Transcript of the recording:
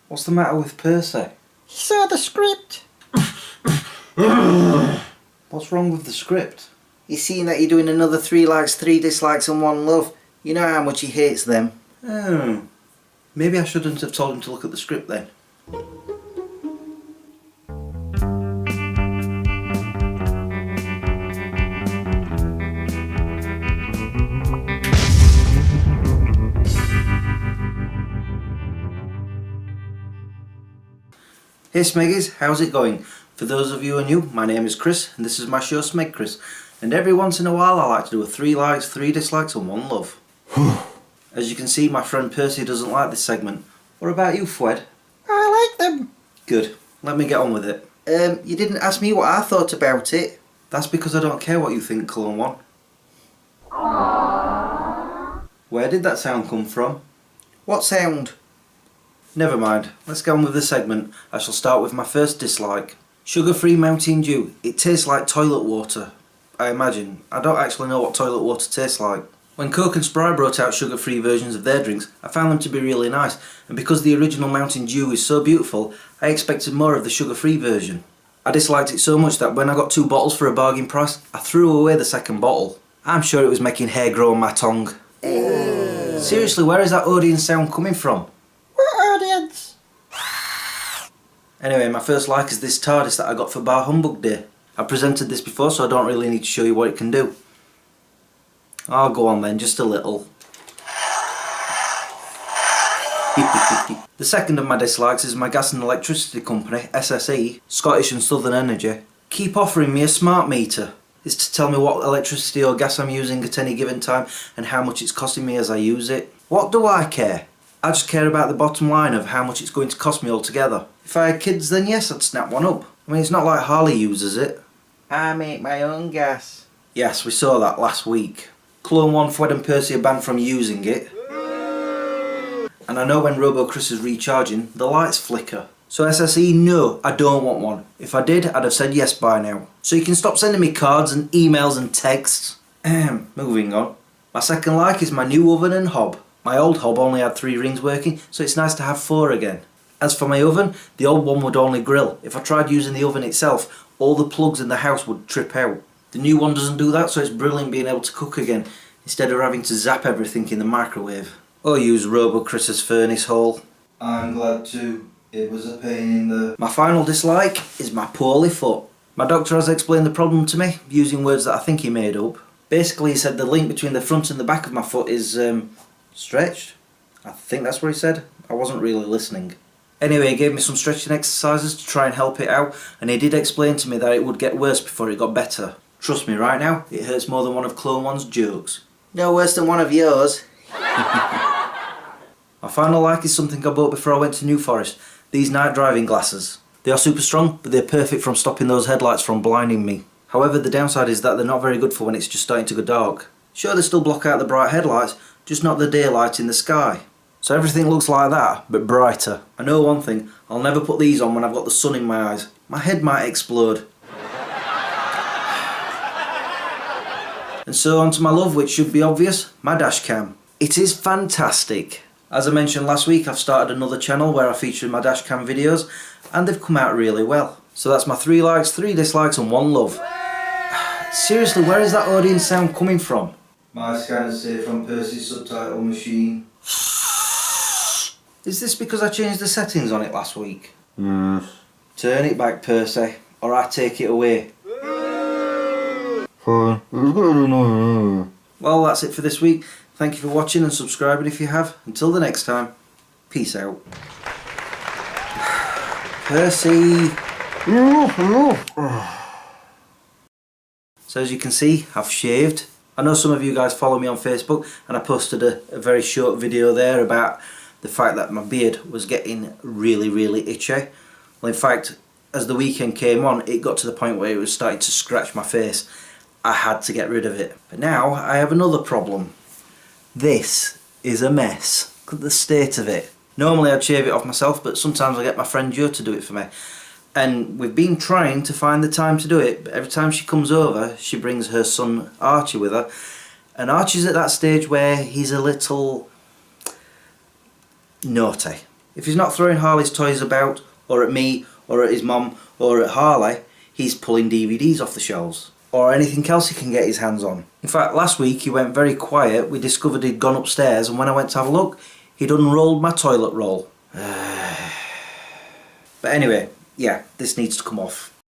What's the matter with Percy? He saw the script. What's wrong with the script? He's seen that you're doing another 3 likes, 3 dislikes and 1 love. You know how much he hates them. Oh. Maybe I shouldn't have told him to look at the script then. Hey Smeggies, how's it going? For those of you who are new, my name is Chris and this is my show Smegchris. And every once in a while I like to do a 3 likes, 3 dislikes and 1 love. As you can see, my friend Percy doesn't like this segment. What about you, Fwed? I like them. Good, let me get on with it. You didn't ask me what I thought about it. That's because I don't care what you think, Clone One. Where did that sound come from? What sound? Never mind, let's get on with the segment. I shall start with my first dislike. Sugar-free Mountain Dew. It tastes like toilet water. I imagine. I don't actually know what toilet water tastes like. When Coke and Sprite brought out sugar-free versions of their drinks, I found them to be really nice, and because the original Mountain Dew is so beautiful, I expected more of the sugar-free version. I disliked it so much that when I got 2 bottles for a bargain price, I threw away the second bottle. I'm sure it was making hair grow on my tongue. Seriously, where is that audience sound coming from? What audience? Anyway, my first like is this TARDIS that I got for Bar Humbug Day. I've presented this before, so I don't really need to show you what it can do. Oh, go on then, just a little. The second of my dislikes is my gas and electricity company, SSE, Scottish and Southern Energy, keep offering me a smart meter. It's to tell me what electricity or gas I'm using at any given time and how much it's costing me as I use it. What do I care? I just care about the bottom line of how much it's going to cost me altogether. If I had kids, then yes, I'd snap one up. I mean, it's not like Harley uses it. I make my own gas. Yes, we saw that last week. Clone One, Fwed and Percy are banned from using it. And I know when Chris is recharging, the lights flicker. So SSE, no, I don't want one. If I did, I'd have said yes by now. So you can stop sending me cards and emails and texts. Moving on. My second like is my new oven and hob. My old hob only had 3 rings working, so it's nice to have 4 again. As for my oven, the old one would only grill. If I tried using the oven itself, all the plugs in the house would trip out. The new one doesn't do that, so it's brilliant being able to cook again, instead of having to zap everything in the microwave. Or use Chris's furnace hole. I'm glad too. It was a pain in the... My final dislike is my poorly foot. My doctor has explained the problem to me, using words that I think he made up. Basically he said the link between the front and the back of my foot is, stretched? I think that's what he said. I wasn't really listening. Anyway, he gave me some stretching exercises to try and help it out, and he did explain to me that it would get worse before it got better. Trust me, right now, it hurts more than one of Clone One's jokes. No worse than one of yours. My final like is something I bought before I went to New Forest. These night driving glasses. They are super strong, but they're perfect from stopping those headlights from blinding me. However, the downside is that they're not very good for when it's just starting to go dark. Sure, they still block out the bright headlights, just not the daylight in the sky. So everything looks like that, but brighter. I know one thing, I'll never put these on when I've got the sun in my eyes. My head might explode. And so on to my love, which should be obvious, my dash cam. It is fantastic. As I mentioned last week, I've started another channel where I feature my dash cam videos, and they've come out really well. So that's my 3 likes, 3 dislikes and 1 love. Seriously, where is that audience sound coming from? My scanners say from Percy's subtitle machine. Is this because I changed the settings on it last week? Yes. Turn it back, Percy, or I take it away. Fine. Well, that's it for this week. Thank you for watching and subscribing if you have. Until the next time, peace out. Percy. So as you can see, I've shaved. I know some of you guys follow me on Facebook, and I posted a very short video there about the fact that my beard was getting really itchy. Well, in fact, as the weekend came on, it got to the point where it was starting to scratch my face. I had to get rid of it. But now I have another problem. This is a mess. Look at the state of it. Normally I'd shave it off myself, but sometimes I get my friend Jo to do it for me. And we've been trying to find the time to do it, but every time she comes over, she brings her son Archie with her, And Archie's at that stage where he's a little naughty. If he's not throwing Harley's toys about, or at me, or at his mum, or at Harley, he's pulling DVDs off the shelves. Or anything else he can get his hands on. In fact, last week he went very quiet. We discovered he'd gone upstairs, and when I went to have a look, he'd unrolled my toilet roll. But anyway, yeah, this needs to come off.